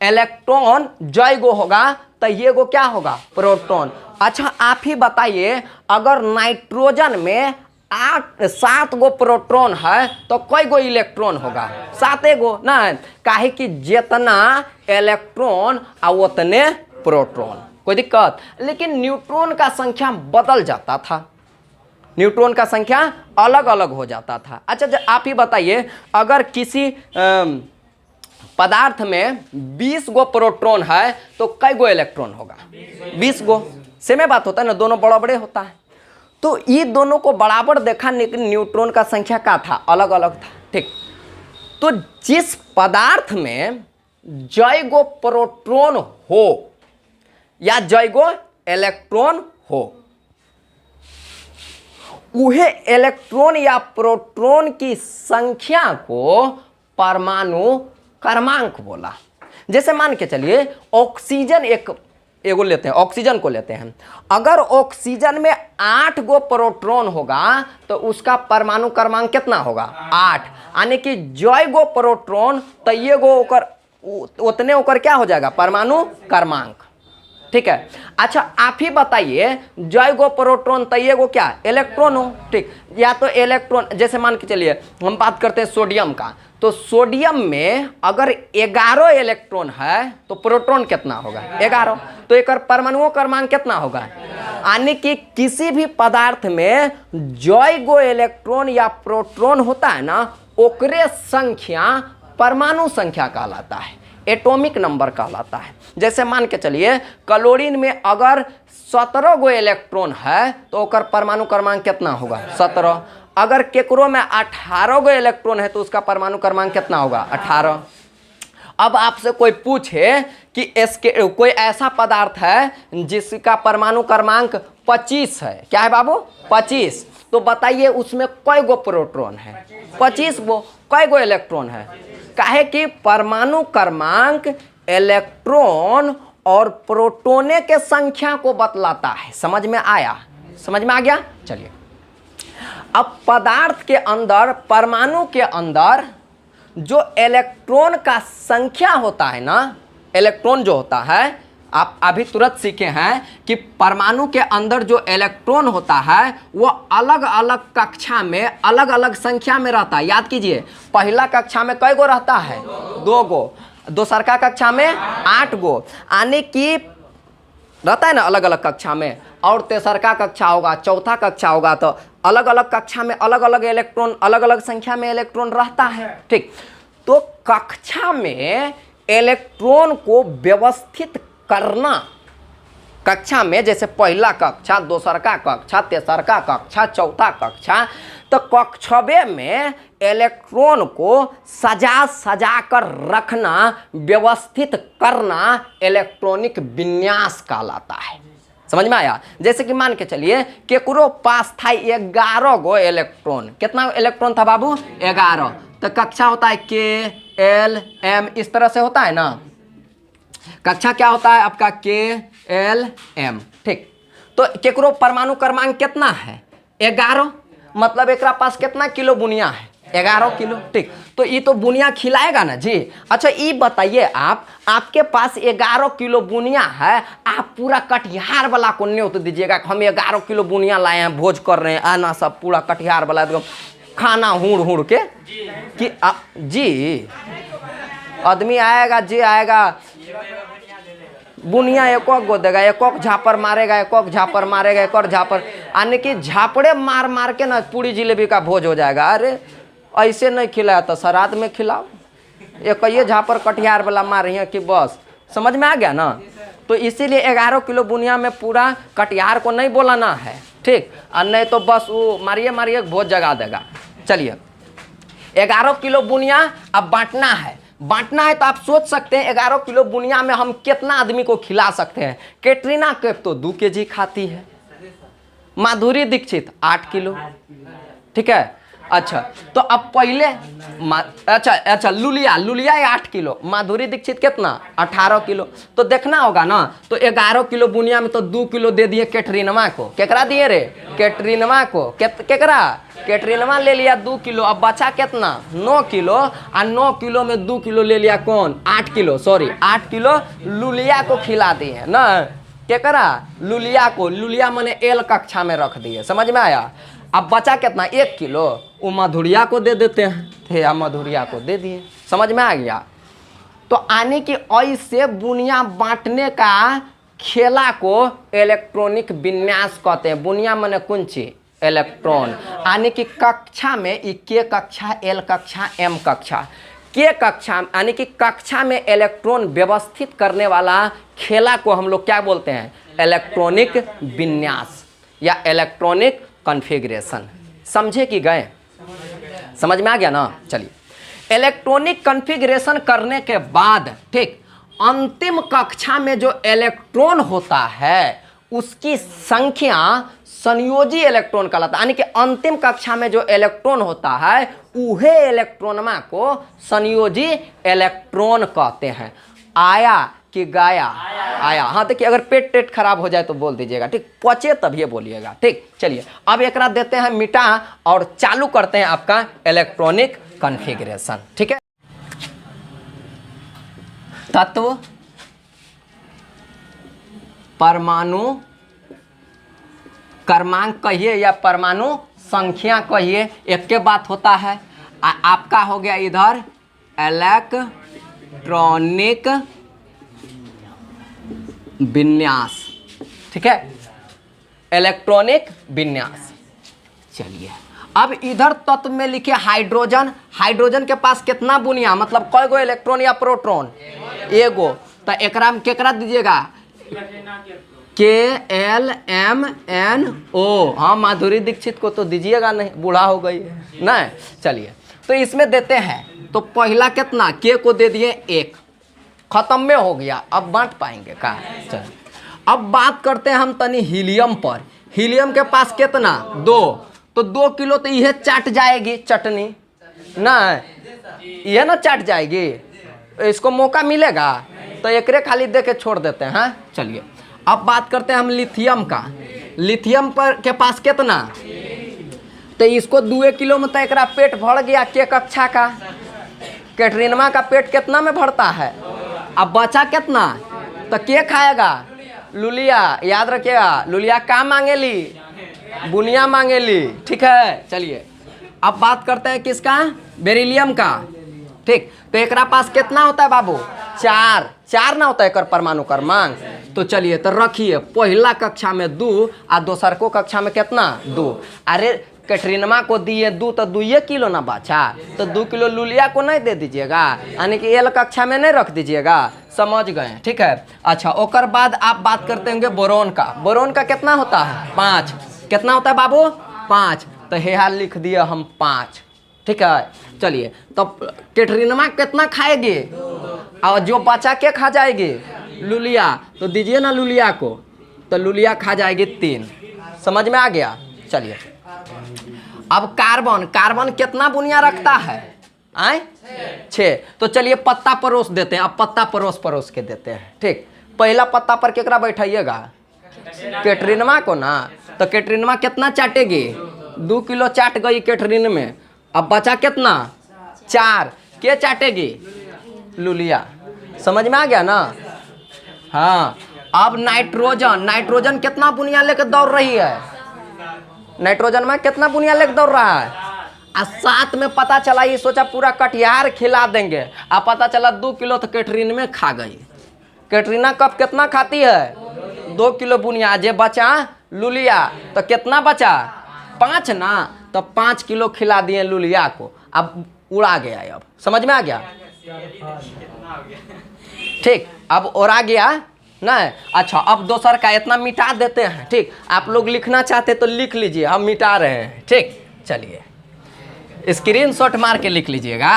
इलेक्ट्रॉन जय गो होगा तो ये गो क्या होगा? प्रोटॉन। अच्छा आप ही बताइए, अगर नाइट्रोजन में 7 गो प्रोटॉन है तो कई गो इलेक्ट्रॉन होगा? 7 गो ना, काहे कि जितना इलेक्ट्रॉन और उतने प्रोटॉन। कोई दिक्कत? लेकिन न्यूट्रॉन का संख्या बदल जाता था, न्यूट्रॉन का संख्या अलग अलग हो जाता था। अच्छा आप ही बताइए, अगर किसी पदार्थ में 20 गो प्रोटॉन है तो कई गो इलेक्ट्रॉन होगा? 20 गो। सेम बात होता है ना, दोनों बड़ा बड़े होता है। तो ये दोनों को बराबर देखा, लेकिन न्यूट्रॉन का संख्या क्या था? अलग अलग था। ठीक, तो जिस पदार्थ में जय गो प्रोटॉन हो या जय गो इलेक्ट्रॉन हो उहे इलेक्ट्रॉन या प्रोटॉन की संख्या को परमाणु क्रमांक बोला। जैसे मान के चलिए ऑक्सीजन एगो लेते हैं, ऑक्सीजन को लेते हैं। अगर ऑक्सीजन में 8 गो प्रोटॉन होगा तो उसका परमाणु क्रमांक कितना होगा? 8। यानी कि जय गो प्रोटॉन तो ये गो उतने होकर क्या हो जाएगा? परमाणु क्रमांक। ठीक है। अच्छा आप ही बताइए, जय गो प्रोटॉन तो ये गो क्या? इलेक्ट्रॉन हो। ठीक, या तो इलेक्ट्रॉन, जैसे मान के चलिए हम बात करते हैं सोडियम का, तो सोडियम में अगर 11 इलेक्ट्रॉन है तो प्रोटॉन कितना होगा? 11। तो एक परमाणु क्रमांक कितना होगा? यानी कि किसी भी पदार्थ में जय गो इलेक्ट्रॉन या प्रोटॉन होता है ना, ओकरे संख्या परमाणु संख्या कहलाता है, एटॉमिक नंबर कहलाता है। जैसे मान के चलिए क्लोरीन में अगर 17 गो इलेक्ट्रॉन है तो ओकर परमाणु क्रमांक कितना होगा? 17। अगर केकरो में 18 गो इलेक्ट्रॉन है तो उसका परमाणु क्रमांक कितना होगा? 18। अब आपसे कोई पूछे कि इसके कोई ऐसा पदार्थ है जिसका परमाणु क्रमांक 25 है, क्या है बाबू? 25। तो बताइए उसमें कई गो प्रोटॉन है? 25 गो। कई गो इलेक्ट्रॉन है? काहे कि परमाणु क्रमांक इलेक्ट्रॉन और प्रोटोने के संख्या को बतलाता है। समझ में आया? समझ में आ गया? चलिए अब पदार्थ के अंदर, परमाणु के अंदर जो इलेक्ट्रॉन का संख्या होता है ना, इलेक्ट्रॉन जो होता है, आप अभी तुरंत सीखे हैं कि परमाणु के अंदर जो इलेक्ट्रॉन होता है वो अलग अलग कक्षा में अलग अलग संख्या में रहता है। याद कीजिए, पहला कक्षा में कई गो रहता है? 2 गो। दूसरा कक्षा में 8 गो। यानी कि रहता है ना अलग अलग कक्षा में। और तीसरा कक्षा होगा, चौथा कक्षा होगा, तो अलग अलग कक्षा में अलग अलग इलेक्ट्रॉन, अलग अलग संख्या में इलेक्ट्रॉन रहता है। ठीक, तो कक्षा में इलेक्ट्रॉन को व्यवस्थित करना, कक्षा में जैसे पहला कक्षा, दूसरा कक्षा, तीसरा कक्षा, चौथा कक्षा, तो कक्षवे में इलेक्ट्रॉन को सजा सजा कर रखना, व्यवस्थित करना इलेक्ट्रॉनिक विन्यास कहलाता है। समझ में आया? जैसे कि मान के चलिए केकरो पास था 11 गो इलेक्ट्रॉन। कितना इलेक्ट्रॉन था बाबू? 11। तो कक्षा होता है के, एल, एम, इस तरह से होता है ना। कक्षा क्या होता है आपका? के, एल, एम। ठीक, तो केकरो परमाणु क्रमांक कितना है? 11। मतलब एक पास कितना किलो बुनिया है? 11 किलो। ठीक, तो ये तो बुनिया खिलाएगा ना जी। अच्छा ये बताइए, आपके पास 11 किलो बुनिया है, आप पूरा कटिहार वाला को न्योत दीजिएगा कि हम 11 किलो बुनिया लाए हैं, भोज कर रहे हैं, आना सब पूरा कटिहार वाला एकदम खाना हुड़ के कि जी आदमी आएगा, जी आएगा, बुनिया एक गो देगा, एक झापर मारेगा, एक झापर मारेगा, एक और झापर, यानी कि झापड़े मार मार के ना पूरी जिलेबी का भोज हो जाएगा। अरे ऐसे नहीं खिलाया तो श्राद्ध में खिलाओ। एक ये झापर कटिहार वाला मार रही है कि बस। समझ में आ गया ना? तो इसीलिए 11 किलो बुनिया में पूरा कटिहार को नहीं बोलाना है। ठीक, और नहीं तो बस वो मारिए मारिए भोज जगा देगा। चलिए 11 किलो बुनिया अब बांटना है। बांटना है तो आप सोच सकते हैं 11 किलो बुनिया में हम कितना आदमी को खिला सकते हैं। कैटरीना कैफ तो 2 केजी खाती है, माधुरी दीक्षित 8 किलो। ठीक है। अच्छा तो अब पहले अच्छा लुलिया 8 किलो, माधुरी दीक्षित कितना? 18 किलो। तो देखना होगा ना, तो 11 किलो बुनिया में तो 2 किलो दे दिए कैटरीनमा को। केकरा दिए रे? कैटरीनमा को। केकरा? कैटरीनमा ले लिया 2 किलो। अब बचा कितना? 9 किलो। और 9 किलो में 2 किलो ले लिया कौन? 8 किलो, सॉरी 8 किलो लुलिया को खिला दिए ना। केकरा? लुलिया को। लुलिया मैंने एल कक्षा में रख दिए। समझ में आया? अब बचा कितना? 1 किलो, वो मधुरिया को दे देते हैं, थे या मधुरिया को दे दिए। समझ में आ गया? तो आने की ऐसे बुनिया बांटने का खेला को इलेक्ट्रॉनिक विन्यास कहते हैं। बुनिया माने कौन चीज? इलेक्ट्रॉन। आने की कक्षा में के कक्षा, एल कक्षा, एम कक्षा, के कक्षा यानी कि कक्षा में इलेक्ट्रॉन व्यवस्थित करने वाला खेला को हम लोग क्या बोलते हैं? इलेक्ट्रॉनिक विन्यास या इलेक्ट्रॉनिक कॉन्फ़िगरेशन। समझे कि गए? समझ में आ गया ना? चलिए इलेक्ट्रॉनिक कॉन्फ़िगरेशन करने के बाद ठीक अंतिम कक्षा में जो इलेक्ट्रॉन होता है उसकी संख्या संयोजी इलेक्ट्रॉन कहलाता है। यानी कि अंतिम कक्षा में जो इलेक्ट्रॉन होता है उहे इलेक्ट्रॉनमा को संयोजी इलेक्ट्रॉन कहते हैं। आया कि गाया? आया। हाँ देखिए, अगर पेट टेट खराब हो जाए तो बोल दीजिएगा, ठीक, पचे तभी बोलिएगा, ठीक। चलिए अब एकरा देते हैं मिटा और चालू करते हैं आपका इलेक्ट्रॉनिक कॉन्फ़िगरेशन, ठीक है। तत्व, परमाणु क्रमांक कहिए या परमाणु संख्या कहिए, एक के बात होता है। आपका हो गया इधर इलेक्ट्रॉनिक विन्यास, ठीक है, इलेक्ट्रॉनिक विन्यास। चलिए अब इधर तत्व में लिखे हाइड्रोजन। हाइड्रोजन के पास कितना बुनिया, मतलब कई गो इलेक्ट्रॉन या प्रोटॉन? एगो। तो एकरा में केकरा दीजिएगा? KLMNO। हाँ, माधुरी दीक्षित को तो दीजिएगा नहीं, बूढ़ा हो गई है नहीं। चलिए तो इसमें देते हैं, तो पहला कितना, के को दे दिए 1, खत्म में हो गया। अब बांट पाएंगे का? चल अब बात करते हैं हम तनी हीलियम पर। हीलियम के पास कितना? 2। तो 2 किलो तो यह चाट जाएगी चटनी ना, यह ना चाट जाएगी, इसको मौका मिलेगा तो एकरे खाली दे के छोड़ देते हैं। हाँ चलिए अब बात करते हैं हम लिथियम का। लिथियम पर के पास कितना? तो इसको 2 किलो में तो एक पेट भर गया के कक्षा का। कैटरीनमा का पेट कितना में भरता है? अब बचा कितना? तो के खाएगा? लुलिया। याद रखिएगा, लुलिया का मांगेली? बुनिया मांगेली, ठीक है। चलिए अब बात करते हैं किसका? बेरिलियम का, ठीक। तो एक पास कितना होता है बाबू? 4 ना होता है एक परमाणु क्रमांक। तो चलिए तो रखिए, पहला कक्षा में 2 और दोसर को कक्षा में कितना? 2। अरे कैटरीनमा को दिए 2 तो 2 किलो ना बचा, तो 2 किलो लुलिया को नहीं दे दीजिएगा, यानी कि एल कक्षा में नहीं रख दीजिएगा, समझ गए, ठीक है। अच्छा ओकर बाद आप बात करते होंगे बोरोन का। बोरोन का कितना होता है? 5। कितना होता है बाबू? 5। तो यहाँ लिख दिए हम 5, ठीक है। चलिए तो कैटरीनमा कितना खाएगी और जो बचा के खा जाएगी? लुलिया। तो दीजिए ना लुलिया को, तो लुलिया खा जाएगी 3। समझ में आ गया? चलिए अब कार्बन। कार्बन कितना बुनिया रखता है? 6। तो चलिए पत्ता परोस देते हैं। अब पत्ता परोस के देते हैं, ठीक। पहला पत्ता पर केकरा बैठाइएगा? कैटरीनमा को ना। तो कैटरीनमा कितना चाटेगी? 2 किलो चाट गई कैटरीन में। अब बचा कितना? 4। के चाटेगी? लुलिया। समझ में आ गया ना? हाँ अब नाइट्रोजन। नाइट्रोजन कितना बुनिया लेकर दौड़ रही है? नाइट्रोजन में कितना बुनिया लेकर दौड़ रहा है? और साथ में पता चला, ये सोचा पूरा कटिहार खिला देंगे, अब पता चला 2 किलो तो कैटरीन में खा गई। कैटरीना कब कितना खाती है? 2 किलो बुनिया। जे बचा लुलिया, तो कितना बचा? 5 ना। तो 5 किलो खिला दिए लुलिया को, अब उड़ा गया। अब समझ में आ गया? ठीक, अब उड़ा गया ना। अच्छा अब दोसर का इतना मिटा देते हैं, ठीक। आप लोग लिखना चाहते तो लिख लीजिए, हम मिटा रहे हैं, ठीक। चलिए स्क्रीनशॉट मार के लिख लीजिएगा।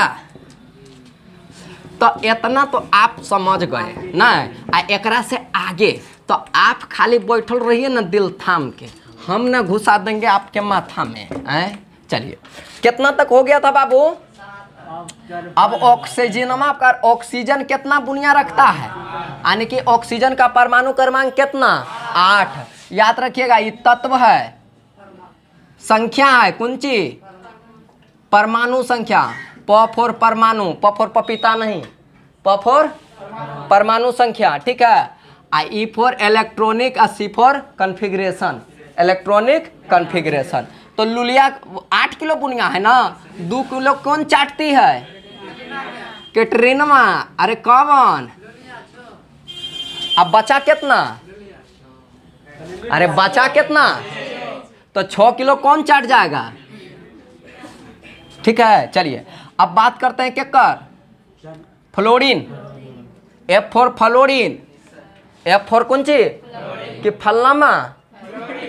तो इतना तो आप समझ गए ना। एकरा से आगे तो आप खाली बैठल रहिए ना दिल थाम के, हम ना घुसा देंगे आपके माथा में। चलिए कितना तक हो गया था बाबू? अब ऑक्सीजनमा का ऑक्सीजन कितना बुनिया रखता है? यानी कि ऑक्सीजन का परमाणु क्रमांक कितना? 8। याद रखिएगा ये तत्व है, संख्या है, कुंची परमाणु संख्या। प फॉर परमाणु, प फॉर पपीता नहीं, प फॉर परमाणु संख्या, ठीक है। ई फॉर इलेक्ट्रॉनिक और सी फॉर कॉन्फ़िगरेशन, इलेक्ट्रॉनिक कॉन्फ़िगरेशन। तो लुलिया 8 किलो बुनिया है ना, 2 किलो कौन चाटती है? कैटरीनमा। अरे कौन? अब बचा कितना? अरे बचा कितना? तो 6 किलो कौन चाट जाएगा? ठीक है। चलिए अब बात करते हैं केकर? Fluorine. F for fluorine, F for कौन ची कि फलनामा?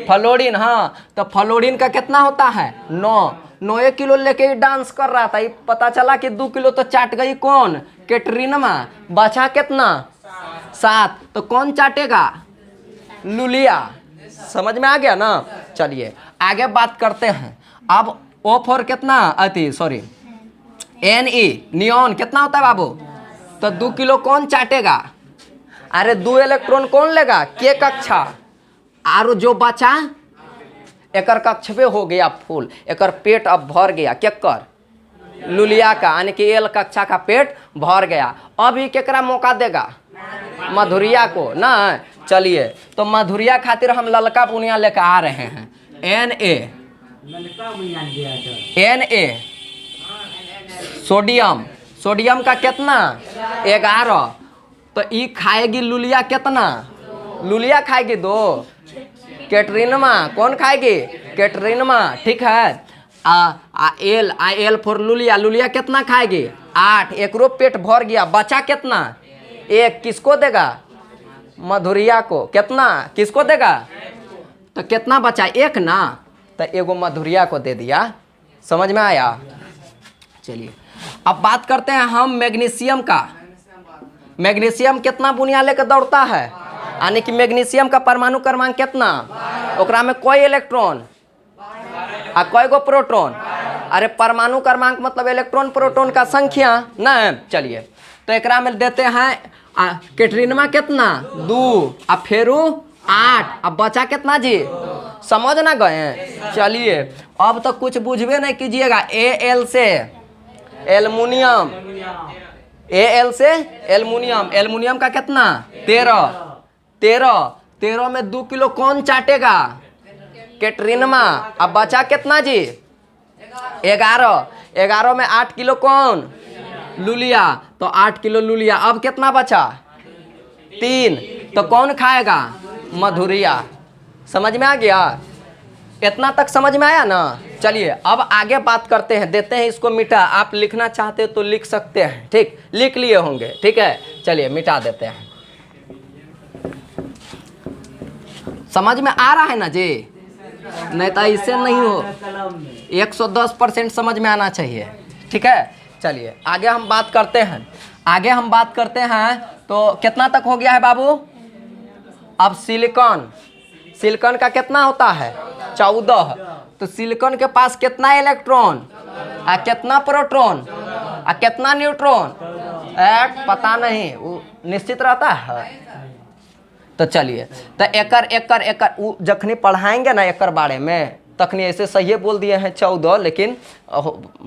फ्लोरीन। हाँ तो फ्लोरीन का कितना होता है? 9 किलो लेके डांस कर रहा था, पता चला कि 2 किलो तो चाट गई कौन? कैटरीनमा। बचा कितना? 7। तो कौन चाटेगा? लुलिया। समझ में आ गया ना। चलिए आगे बात करते हैं। अब O फॉर कितना अति सॉरी Ne नियॉन कितना होता है बाबू, तो 2 किलो कौन चाटेगा, अरे 2 इलेक्ट्रॉन कौन लेगा, के कक्षा, और जो बचा एकर कक्षवे हो गया फुल, एकर पेट अब भर गया, केकर लुलिया का, यानी कि एल कक्षा का पेट भर गया। अब ये केकरा मौका देगा, मधुरिया को ना। चलिए तो मधुरिया खातिर हम ललका बुनिया लेकर आ रहे हैं, Na सोडियम, सोडियम का कितना 11, तो ये खाएगी लुलिया कितना, लुलिया खाएगी 2, कैटरीनमा कौन खाएगी, कैटरीनमा, ठीक है। एल फॉर लुलिया, लुलिया कितना खाएगी 8, एकरो पेट भर गया, बचा कितना 1, किसको देगा, मधुरिया को, कितना किसको देगा, तो कितना बचा 1 ना, तो एगो मधुरिया को दे दिया। समझ में आया। चलिए अब बात करते हैं हम मैग्नीशियम का। मैग्नीशियम कितना बुनिया लेकर दौड़ता है, यानी कि मैग्नीशियम का परमाणु क्रमांक कितना, ओकरा में कोई इलेक्ट्रॉन आ कोई गो प्रोटॉन, अरे परमाणु क्रमांक मतलब इलेक्ट्रॉन प्रोटॉन का संख्या ना। चलिए तो एकरा में देते हैं कैटरीनमा कितना 2, अब फेरू 8, अब बचा कितना जी, समझ ना गए। चलिए अब तो कुछ बुझबे नहीं कीजिएगा। Al से एल्युमिनियम, Al से एल्युमिनियम, एल्युमिनियम का कितना 13 में 2 किलो कौन चाटेगा, कैटरीनमा, अब बचा कितना जी 11 में 8 किलो कौन, लुलिया, तो 8 किलो लुलिया, अब कितना बचा 3, तो कौन खाएगा, मधुरिया। समझ में आ गया, इतना तक समझ में आया ना। चलिए अब आगे बात करते हैं, देते हैं इसको मिटा, आप लिखना चाहते तो लिख सकते हैं, ठीक, लिख लिए होंगे, ठीक है। चलिए मिटा देते हैं। समझ में आ रहा है ना जी, नहीं तो इससे नहीं हो, 110% समझ में आना चाहिए, ठीक है। चलिए आगे हम बात करते हैं, आगे हम बात करते हैं। तो कितना तक हो गया है बाबू, अब सिलिकॉन, सिलिकॉन का कितना होता है 14, तो सिलिकॉन के पास कितना इलेक्ट्रॉन, कितना प्रोटॉन, कितना न्यूट्रॉन, पता नहीं, वो निश्चित रहता है। तो चलिए तो एकर जखनी पढ़ाएंगे ना एकर बारे में, तखनी ऐसे सही बोल दिए हैं 14, लेकिन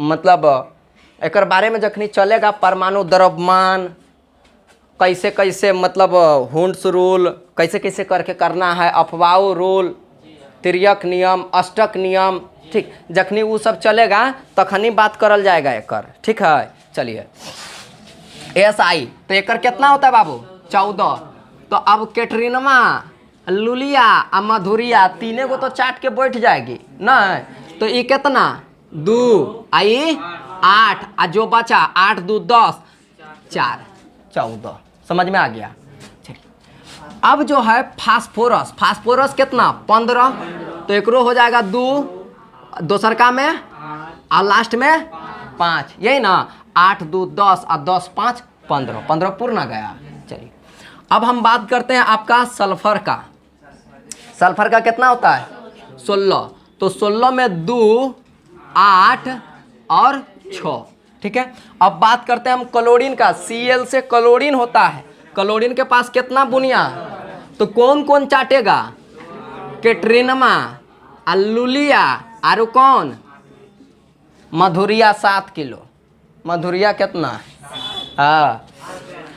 मतलब एकर बारे में जखनी चलेगा, परमाणु द्रव्यमान कैसे कैसे, मतलब हुंड्स रूल कैसे कैसे करके करना है, अफवाऊ रूल, तिर्यक नियम, अष्टक नियम, ठीक, जखनी वो सब चलेगा तखनी बात करल जाएगा एकर, ठीक है। चलिए SI, तो एकर कितना होता है बाबू 14, तो अब कैटरीनमा, लुलिया और मधुरिया तीनों को तो चाट के बैठ जाएगी ना, तो ये कितना 2 आई 8, और जो बचा 8 2 10 4 14, समझ में आ गया। अब जो है फास्फोरस, फास्फोरस कितना 15, तो एकरो हो जाएगा 2, दोसरका में और लास्ट में 5, यही ना, 8 2 10 और 10 5 15, 15 पूर्ण गया। चलिए अब हम बात करते हैं आपका सल्फर का। सल्फर का कितना होता है 16, तो 16 में 2 8 और 6, ठीक है। अब बात करते हैं हम क्लोरीन का, Cl से क्लोरीन होता है, क्लोरीन के पास कितना बुनिया, तो कौन कौन चाटेगा, कैटरीनमा, लुलिया, और कौन मधुरिया 7 किलो, मधुरिया कितना, हाँ,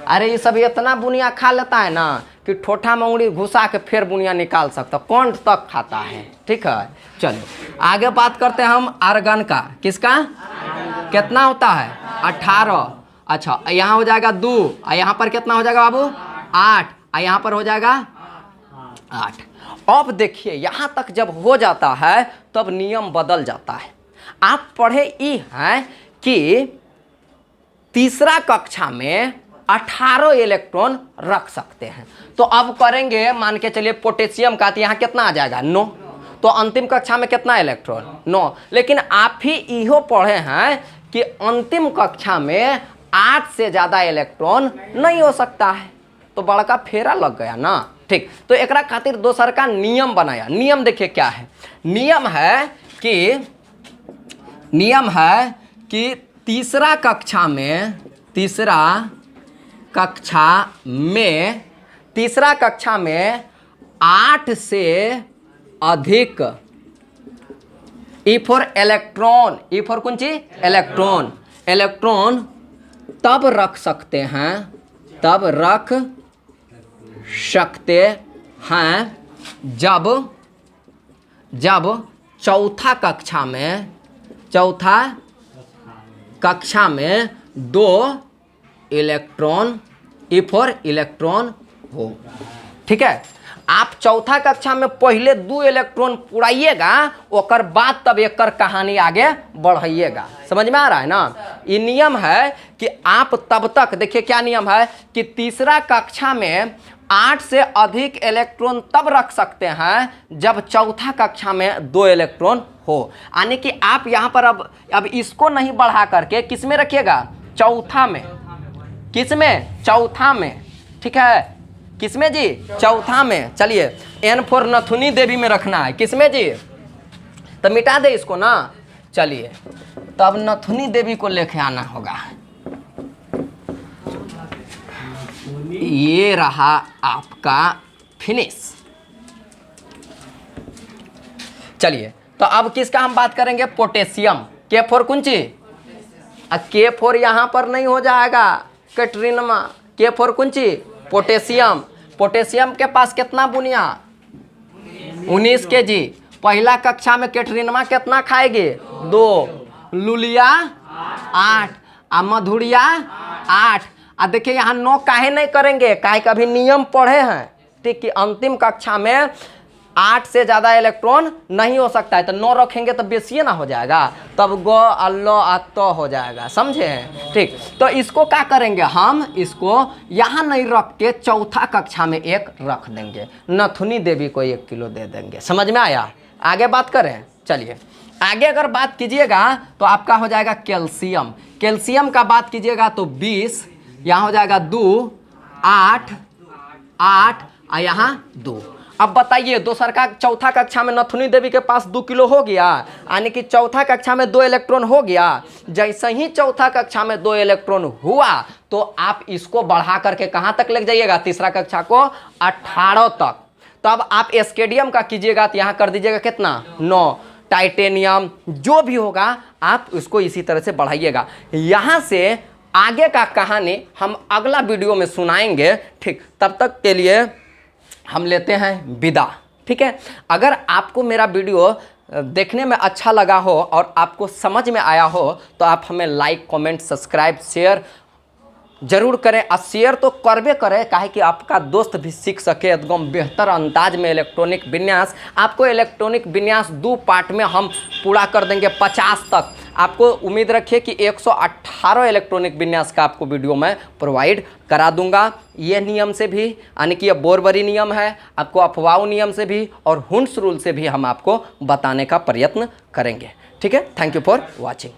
अरे ये सब इतना बुनिया खा लेता है ना कि ठोठा में उंगली घुसा के फिर बुनिया निकाल सकता, कौन तक खाता है, ठीक है। चलो आगे बात करते हैं हम आर्गन का, किसका कितना होता है 18, अच्छा यहाँ हो जाएगा 2, और यहाँ पर कितना हो जाएगा बाबू 8, और यहाँ पर हो जाएगा 8। अब देखिए यहाँ तक जब हो जाता है तब नियम बदल जाता है। आप पढ़े ये हैं कि तीसरा कक्षा में 18 इलेक्ट्रॉन रख सकते हैं, तो अब करेंगे मान के चलिए पोटेशियम का, तो यहाँ कितना आ जाएगा 9, तो अंतिम कक्षा में कितना इलेक्ट्रॉन 9, लेकिन आप ही इहो पढ़े हैं कि अंतिम कक्षा में 8 से ज़्यादा इलेक्ट्रॉन नहीं हो सकता है, तो बड़का फेरा लग गया ना। ठीक। तो एकरा खातिर दोसर का नियम बनाया। नियम देखिए क्या है। नियम है कि तीसरा कक्षा में 8 से अधिक E for electron, E for कौन चीज, इलेक्ट्रॉन तब रख सकते हैं जब चौथा कक्षा में 2 इलेक्ट्रॉन ई फॉर इलेक्ट्रॉन हो। ठीक है, आप चौथा कक्षा में पहले 2 इलेक्ट्रॉन पुराइएगा, ओकर बाद तब एकर कहानी आगे बढ़ाइएगा। समझ में आ रहा है ना। ये नियम है कि आप तब तक, देखिए क्या नियम है कि तीसरा कक्षा में 8 से अधिक इलेक्ट्रॉन तब रख सकते हैं जब चौथा कक्षा में 2 इलेक्ट्रॉन हो। यानी कि आप यहाँ पर अब इसको नहीं बढ़ा करके किस में रखिएगा, चौथा में। किस में, चौथा में। ठीक है, किसमें जी, चौथा में। चलिए एन फॉर नथुनी देवी में रखना है। किसमें जी, तो मिटा दे इसको ना। चलिए तब नथुनी देवी को लेके आना होगा। ये रहा आपका फिनिश। चलिए तो अब किसका हम बात करेंगे, पोटेशियम। के फोर कौन चीज, के फोर यहां पर नहीं हो जाएगा कैटरीनमा। के फोर कौन चीज, पोटेशियम। पोटेशियम के पास कितना बुनिया, 19 kg। पहला कक्षा में कैटरीनमा कितना खाएगी, 2। लुलिया 8, मधुरिया 8। देखिए यहाँ 9 काहे नहीं करेंगे, काहे का भी नियम पढ़े हैं। ठीक, कि अंतिम कक्षा में 8 से ज़्यादा इलेक्ट्रॉन नहीं हो सकता है, तो 9 रखेंगे तो बेसिए ना हो जाएगा, तब ग अल्लो अत्तो हो जाएगा। समझे। ठीक, तो इसको क्या करेंगे, हम इसको यहाँ नहीं रख के चौथा कक्षा में 1 रख देंगे। नथुनी देवी को 1 किलो दे देंगे। समझ में आया। आगे बात करें। चलिए आगे अगर बात कीजिएगा तो आपका हो जाएगा कैल्शियम। कैल्शियम का बात कीजिएगा तो 20, यहाँ हो जाएगा 2, 8 और यहाँ 2। अब बताइए दोसर का चौथा कक्षा में नथुनी देवी के पास 2 किलो हो गया, यानी कि चौथा कक्षा में 2 इलेक्ट्रॉन हो गया। जैसे ही चौथा कक्षा में 2 इलेक्ट्रॉन हुआ तो आप इसको बढ़ा करके कहाँ तक ले जाइएगा, तीसरा कक्षा को 18 तक। तब आप एस्केडियम का कीजिएगा तो यहाँ कर दीजिएगा कितना, 9। टाइटेनियम जो भी होगा आप उसको इसी तरह से बढ़ाइएगा। यहाँ से आगे का कहानी हम अगला वीडियो में सुनाएंगे। ठीक, तब तक के लिए हम लेते हैं विदा। ठीक है, अगर आपको मेरा वीडियो देखने में अच्छा लगा हो और आपको समझ में आया हो तो आप हमें लाइक, कमेंट, सब्सक्राइब, शेयर जरूर करें। और शेयर तो करबे करें, काहे कि आपका दोस्त भी सीख सके एकदम बेहतर अंदाज में इलेक्ट्रॉनिक विन्यास। आपको इलेक्ट्रॉनिक विन्यास 2 पार्ट में हम पूरा कर देंगे, 50 तक। आपको उम्मीद रखिए कि 118 इलेक्ट्रॉनिक विन्यास का आपको वीडियो मैं प्रोवाइड करा दूंगा। ये नियम से भी, यानी कि ये बोरबरी नियम है, आपको अफवाह नियम से भी और हुंस रूल से भी हम आपको बताने का प्रयत्न करेंगे। ठीक है, थैंक यू फॉर वॉचिंग।